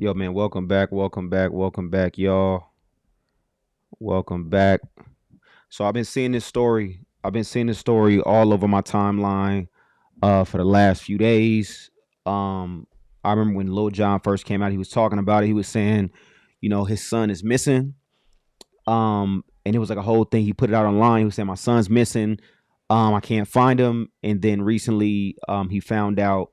Yo, man, welcome back, y'all. Welcome back. So I've been seeing this story. I've been seeing this story all over my timeline for the last few days. Um, I remember when Lil Jon first came out, he was talking about it. He was saying, his son is missing. And it was like a whole thing. He put it out online. He was saying, my son's missing. I can't find him. And then recently, he found out.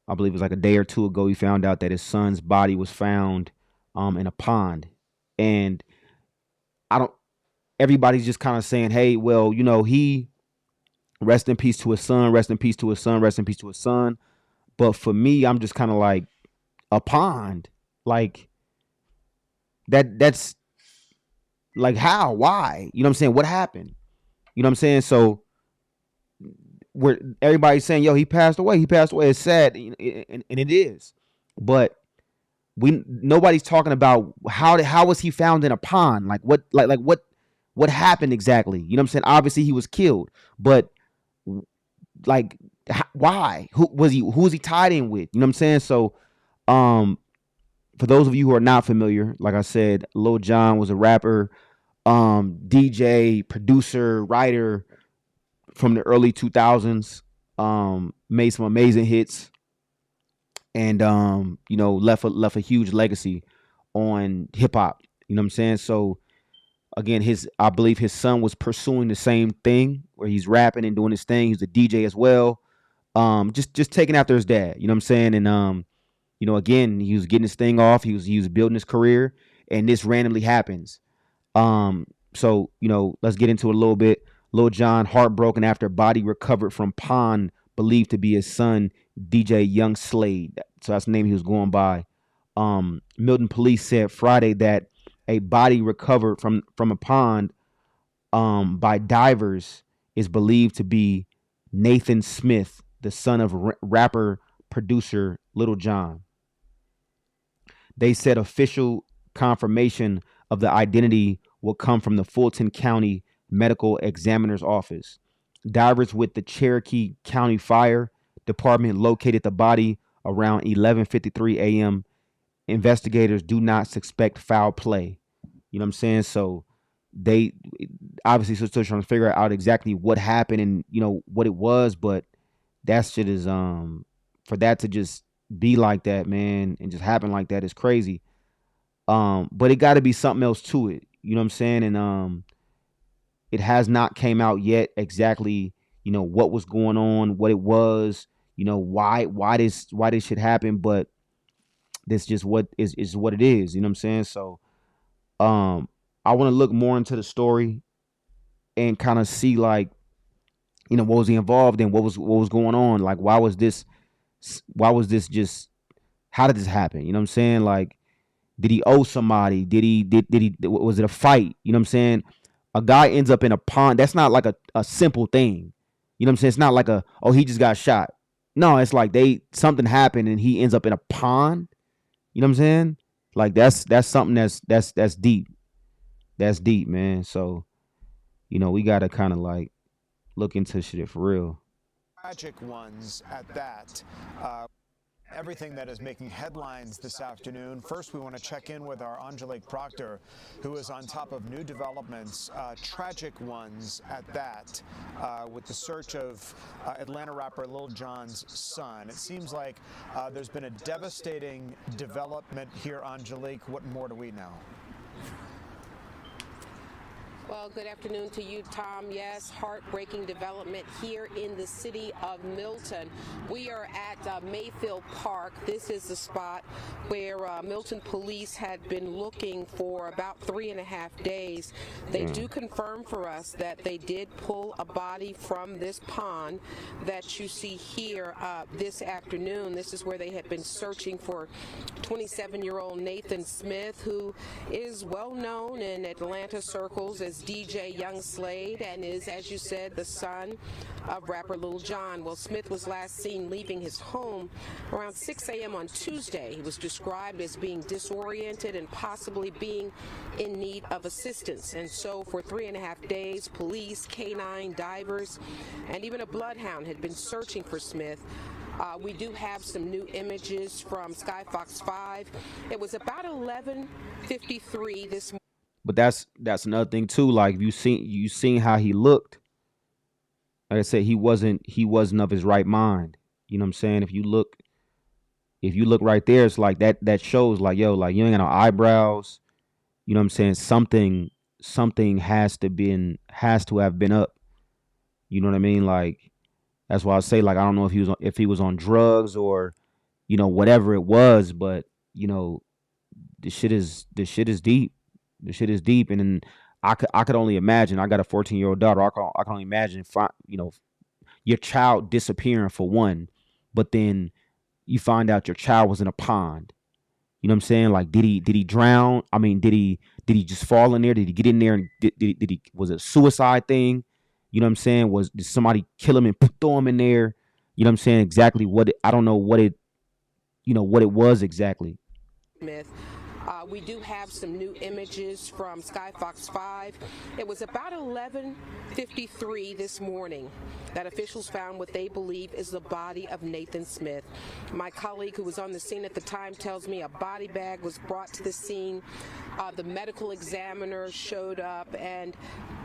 I believe it was like a day or two ago. He found out that his son's body was found in a pond, and I don't. Everybody's just kind of saying, "Hey, well, he rest in peace to his son, rest in peace to his son, rest in peace to his son." But for me, I'm just kind of like a pond, like that. That's like how, why? You know what I'm saying? What happened? You know what I'm saying? So where everybody's saying, "Yo, he passed away. He passed away." It's sad, and it is, but nobody's talking about how was he found in a pond, like what happened exactly. You know what I'm saying? Obviously he was killed, but like why, who was he tied in with? You know what I'm saying? So um for those of you who are not familiar, like I said, Lil Jon was a rapper, DJ, producer, writer from the early 2000s, made some amazing hits, and left a huge legacy on hip hop. You know what I'm saying? So again, his I believe his son was pursuing the same thing where he's rapping and doing his thing. He's a DJ as well. Just taking after his dad. You know what I'm saying? And again, he was getting his thing off. He was building his career, and this randomly happens. So let's get into it a little bit. Lil Jon heartbroken after body recovered from pond believed to be his son, DJ Young Slade. So that's the name he was going by. Milton police said Friday that a body recovered from a pond by divers is believed to be Nathan Smith, the son of rapper producer Lil Jon. They said official confirmation of the identity will come from the Fulton County Medical Examiner's Office. Divers with the Cherokee County Fire Department located the body around 11:53 a.m. Investigators do not suspect foul play. You know what I'm saying? So they obviously still trying to figure out exactly what happened and what it was, but that shit is for that to just be like that, man, and just happen like that is crazy. But it got to be something else to it. You know what I'm saying? And it has not came out yet exactly. What was going on, what it was. Why this shit happened, but this just what is what it is. You know what I'm saying? So um, I want to look more into the story and kind of see like what was he involved in, what was going on, like why was this just how did this happen? You know what I'm saying? Like, did he owe somebody? Did he was it a fight? You know what I'm saying? A guy ends up in a pond. That's not like a simple thing. You know what I'm saying? It's not like he just got shot. No, it's like something happened and he ends up in a pond. You know what I'm saying? Like that's something that's deep. That's deep, man. So, we gotta kind of like look into shit for real. Tragic ones at that. Uh, Everything that is making headlines this afternoon. First, we want to check in with our Angelique Proctor, who is on top of new developments, tragic ones at that, with the search of Atlanta rapper Lil Jon's son. It seems like there's been a devastating development here, Angelique. What more do we know? Well, good afternoon to you, Tom. Yes, heartbreaking development here in the city of Milton. We are at Mayfield Park. This is the spot where Milton police had been looking for about 3.5 days. They do confirm for us that they did pull a body from this pond that you see here this afternoon. This is where they had been searching for 27-year-old Nathan Smith, who is well known in Atlanta circles as DJ Young Slade and is, as you said, the son of rapper Lil Jon. Well, Smith was last seen leaving his home around 6 a.m. on Tuesday. He was described as being disoriented and possibly being in need of assistance. And so for 3.5 days, police, canine, divers, and even a bloodhound had been searching for Smith. We do have some new images from Skyfox 5. It was about 11:53 this morning. But that's another thing too. Like you seen how he looked. Like I said, he wasn't of his right mind. You know what I'm saying? If you look right there, it's like that shows like, yo, like you ain't got no eyebrows. You know what I'm saying? Something has to have been up. You know what I mean? Like that's why I say, like, I don't know if he was on drugs or whatever it was, but you know the shit is deep. The shit is deep, and then I could only imagine. I got a 14-year-old daughter. I can only imagine, your child disappearing for one, but then you find out your child was in a pond. You know what I'm saying? Like, did he drown? I mean, did he just fall in there? Did he get in there and did he was it a suicide thing? You know what I'm saying? Did somebody kill him and throw him in there? You know what I'm saying? Exactly I don't know what it was exactly. Smith. We do have some new images from Skyfox 5. It was about 11:53 this morning that officials found what they believe is the body of Nathan Smith. My colleague who was on the scene at the time tells me a body bag was brought to the scene. The medical examiner showed up, and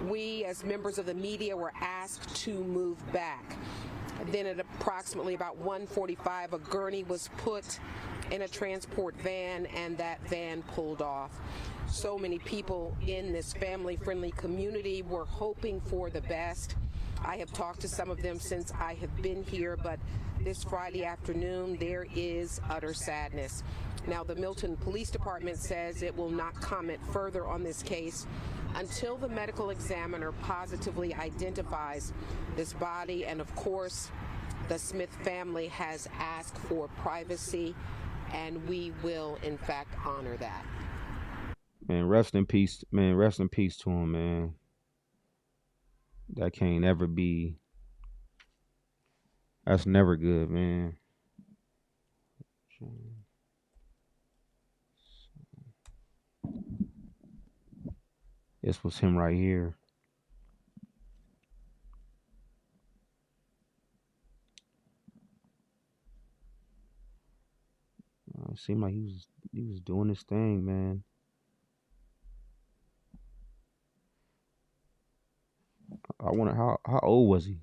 we, as members of the media, were asked to move back. Then at approximately about 1:45, a gurney was put in a transport van, and that van pulled off. So many people in this family-friendly community were hoping for the best. I have talked to some of them since I have been here, but this Friday afternoon, there is utter sadness. Now, the Milton Police Department says it will not comment further on this case until the medical examiner positively identifies this body. And of course, the Smith family has asked for privacy, and we will, in fact, honor that. Man, rest in peace, man. Rest in peace to him, man. That can't ever be. That's never good, man. This was him right here. It seemed like he was doing his thing, man. I wonder how old was he?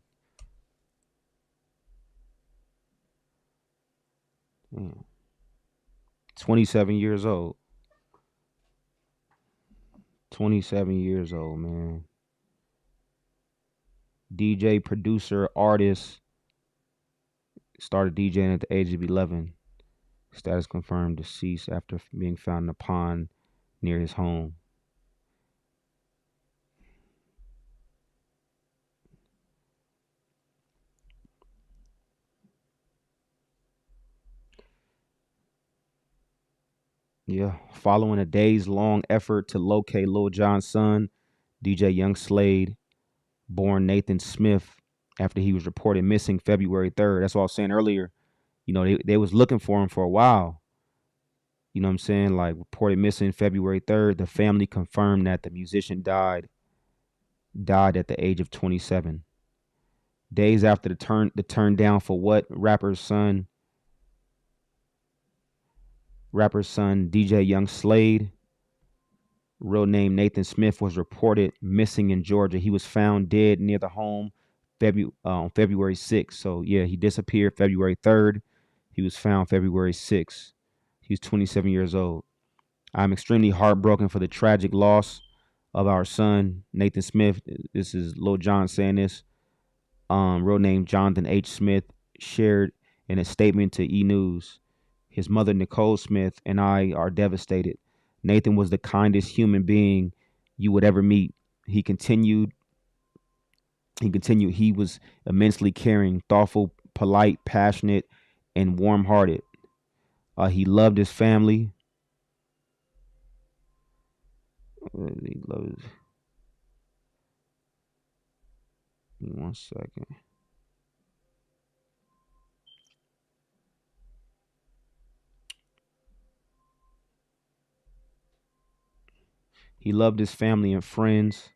Man, 27 years old. 27 years old, man. DJ, producer, artist. Started DJing at the age of 11. Status confirmed deceased after being found in a pond near his home. Yeah, following a days-long effort to locate Lil Jon's son, DJ Young Slade, born Nathan Smith, after he was reported missing February 3rd. That's what I was saying earlier. They was looking for him for a while. You know what I'm saying? Like, reported missing February 3rd. The family confirmed that the musician died at the age of 27. Days after the turn down for what? Rapper's son DJ Young Slade, real name Nathan Smith, was reported missing in Georgia. He was found dead near the home on February 6th. So yeah, he disappeared February 3rd. He was found February 6th. He was 27 years old. I'm extremely heartbroken for the tragic loss of our son, Nathan Smith. This is Lil Jon saying this. Real name Jonathan H. Smith, shared in a statement to E! News. His mother, Nicole Smith, and I are devastated. Nathan was the kindest human being you would ever meet. He continued. He was immensely caring, thoughtful, polite, passionate, and warm-hearted. He loved his family. He loved. Give me 1 second. He loved his family and friends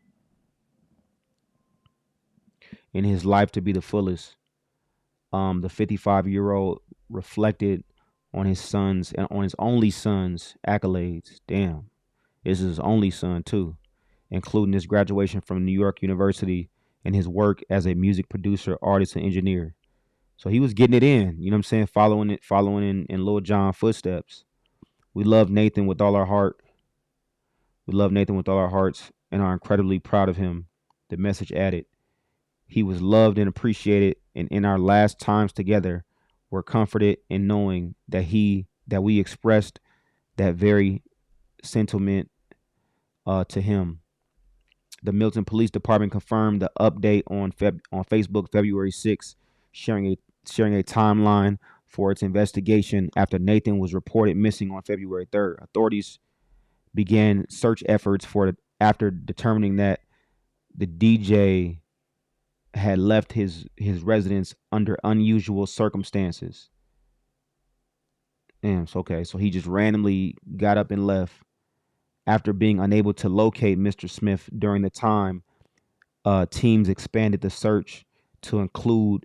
in his life to be the fullest. The 55-year-old reflected on his son's and on his only son's accolades. Damn, this is his only son too, including his graduation from New York University and his work as a music producer, artist, and engineer. So he was getting it in, you know what I'm saying, following in Lil Jon footsteps. We love Nathan with all our heart. We love Nathan with all our hearts and are incredibly proud of him. The message added. He was loved and appreciated, and in our last times together, we're comforted in knowing that we expressed that very sentiment to him. The Milton Police Department confirmed the update on Facebook February 6th, sharing a timeline for its investigation after Nathan was reported missing on February 3rd. Authorities began search efforts after determining that the DJ had left his residence under unusual circumstances. Damn, so okay, so he just randomly got up and left after being unable to locate Mr. Smith during the time. Teams expanded the search to include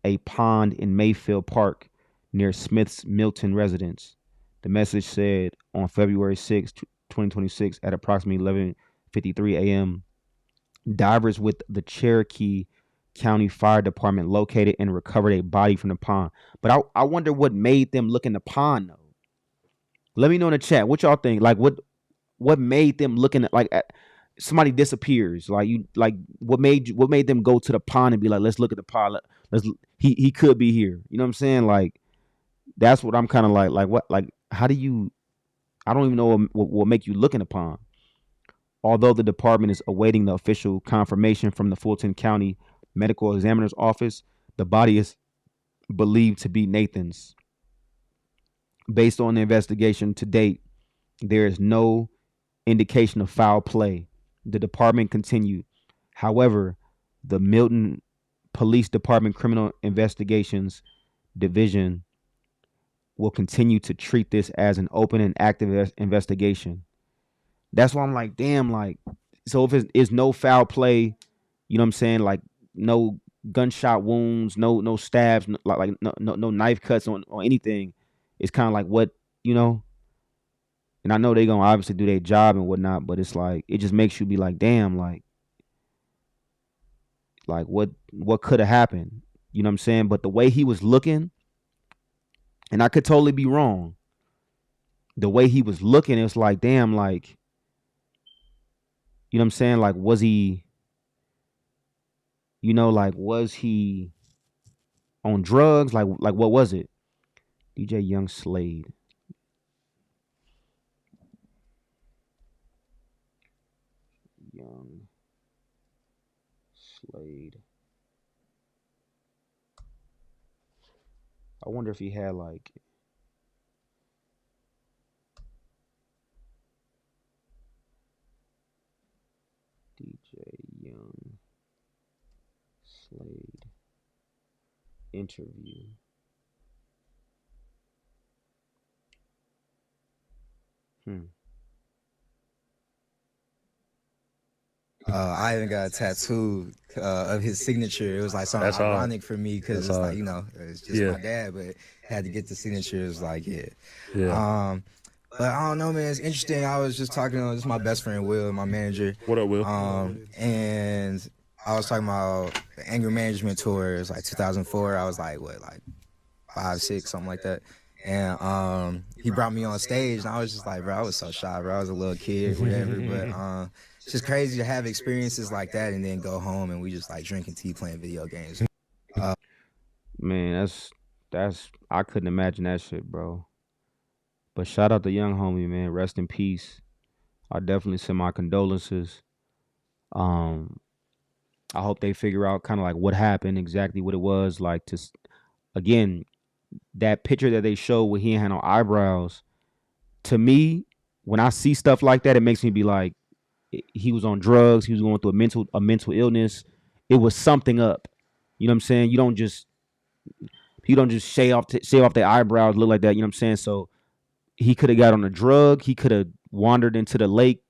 a pond in Mayfield Park near Smith's Milton residence. The message said on February 6, 2026, at approximately 11:53 a.m., divers with the Cherokee County Fire Department located and recovered a body from the pond. But I wonder what made them look in the pond though. Let me know in the chat what y'all think. Like what made them looking at somebody disappears? Like you like what made them go to the pond and be like, let's look at the pond. Let's he could be here. You know what I'm saying? Like that's what I'm kind of like what like how do you I don't even know what make you look in the pond. Although the department is awaiting the official confirmation from the Fulton County Medical Examiner's Office, the body is believed to be Nathan's. Based on the investigation to date, there is no indication of foul play. The department continued. However, the Milton Police Department Criminal Investigations Division will continue to treat this as an open and active investigation. That's why I'm like, damn, like, so if it's no foul play, you know what I'm saying? Like, no gunshot wounds, no stabs, no knife cuts on anything. It's kind of like what, you know, and I know they gonna obviously do their job and whatnot, but it's like it just makes you be like, damn, like what could have happened? You know what I'm saying? But the way he was looking, and I could totally be wrong. The way he was looking, it's like, damn, like, you know what I'm saying? Like, was he, you know, like, was he on drugs? Like what was it? DJ Young Slade. Young Slade. I wonder if he had like DJ Young Slade interview. I even got a tattoo of his signature. It was like something That's hard. ironic for me because That's it's hard. like, you know, it's just Yeah. my dad, but had to get the signature. It was like, yeah. Yeah. But I don't know, man. It's interesting. I was just talking to this is my best friend Will, my manager. What up, Will? And I was talking about the anger management tour. It was like 2004. I was like, what, like 5, 6, something like that. And he brought me on stage, and I was just like, bro, I was so shy, bro. I was a little kid, whatever. But it's just crazy to have experiences like that and then go home and we just like drinking tea, playing video games. Man, that's I couldn't imagine that shit, bro. But shout out to young homie, man. Rest in peace. I definitely send my condolences. Um, I hope they figure out kind of like what happened, exactly what it was. Like again, that picture that they showed where he had no eyebrows. To me, when I see stuff like that, it makes me be like, he was on drugs. He was going through a mental illness. It was something up. You know what I'm saying? You don't just shave off their eyebrows, look like that. You know what I'm saying? So he could have got on a drug. He could have wandered into the lake,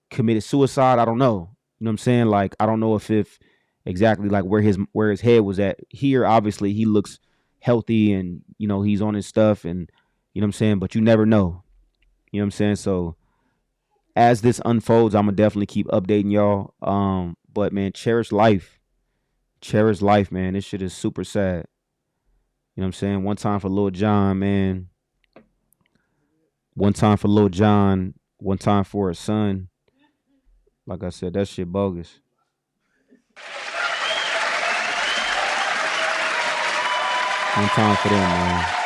committed suicide. I don't know. You know what I'm saying? Like, I don't know if exactly like where his head was at. Here, obviously, he looks healthy and he's on his stuff, and you know what I'm saying. But you never know. You know what I'm saying. So as this unfolds, I'm gonna definitely keep updating y'all. But man, cherish life, man. This shit is super sad. You know what I'm saying. One time for Lil Jon, man. One time for Lil Jon. One time for his son. Like I said, that shit bogus. One time for them, man.